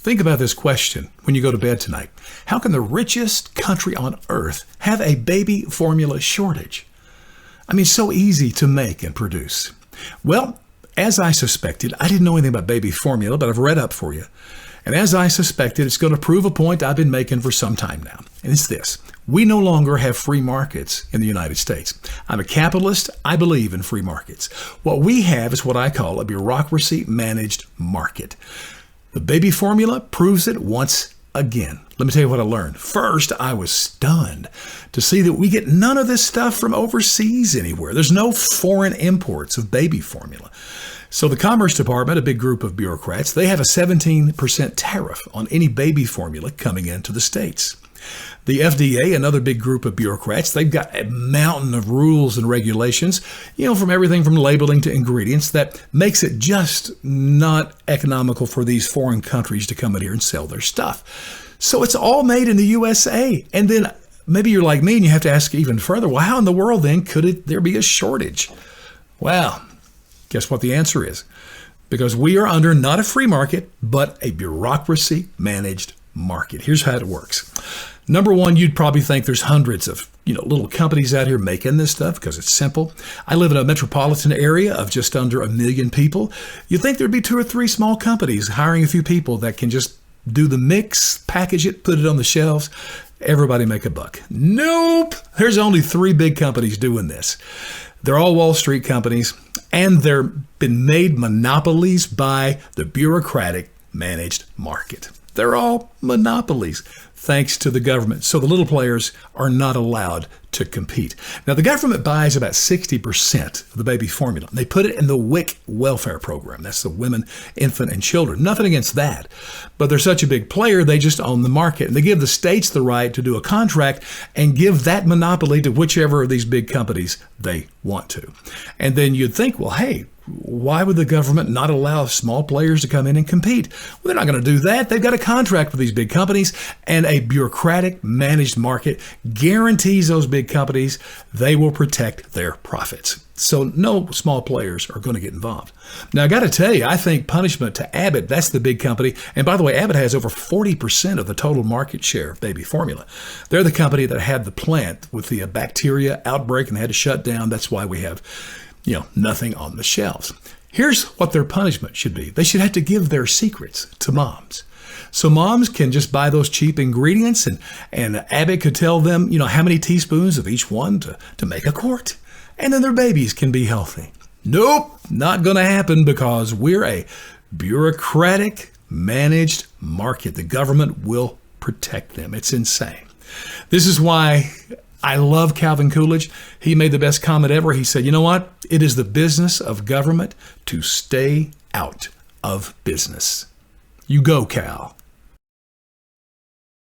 Think about this question when you go to bed tonight. How can the richest country on earth have a baby formula shortage? I mean, so easy to make and produce. Well, as I suspected, I didn't know anything about baby formula, but I've read up for you. And as I suspected, it's going to prove a point I've been making for some time now. And it's this. We no longer have free markets in the United States. I'm a capitalist. I believe in free markets. What we have is what I call a bureaucracy-managed market. The baby formula proves it once again. Let me tell you what I learned. First, I was stunned to see that we get none of this stuff from overseas anywhere. There's no foreign imports of baby formula. So the Commerce Department, a big group of bureaucrats, they have a 17% tariff on any baby formula coming into the States. The FDA, another big group of bureaucrats, they've got a mountain of rules and regulations, from everything from labeling to ingredients that makes it just not economical for these foreign countries to come in here and sell their stuff. So it's all made in the USA. And then maybe you're like me and you have to ask even further, well, how in the world then could there be a shortage? Well, guess what the answer is? Because we are under not a free market, but a bureaucracy-managed market. Here's how it works. Number one, you'd probably think there's hundreds of little companies out here making this stuff because it's simple. I live in a metropolitan area of just under 1 million people. You'd think there'd be 2 or 3 small companies hiring a few people that can just do the mix, package it, put it on the shelves, everybody make a buck. Nope. There's only 3 big companies doing this. They're all Wall Street companies, and they're been made monopolies by the bureaucratic managed market. They're all monopolies thanks to the government. So the little players are not allowed to compete. Now, the government buys about 60% of the baby formula. They put it in the WIC welfare program. That's the women, infant, and children. Nothing against that. But they're such a big player, they just own the market. And they give the states the right to do a contract and give that monopoly to whichever of these big companies they want to. And then you'd think, well, hey, why would the government not allow small players to come in and compete? Well, they're not going to do that. They've got a contract with these big companies, and a bureaucratic managed market guarantees those big companies they will protect their profits. So no small players are going to get involved. Now, I got to tell you, I think punishment to Abbott, that's the big company. And by the way, Abbott has over 40% of the total market share of baby formula. They're the company that had the plant with the bacteria outbreak and they had to shut down. That's why we have nothing on the shelves. Here's what their punishment should be. They should have to give their secrets to moms. So moms can just buy those cheap ingredients and Abbott could tell them, how many teaspoons of each one to make a quart. And then their babies can be healthy. Nope, not going to happen because we're a bureaucratic managed market. The government will protect them. It's insane. This is why I love Calvin Coolidge. He made the best comment ever. He said, you know what? It is the business of government to stay out of business. You go, Cal.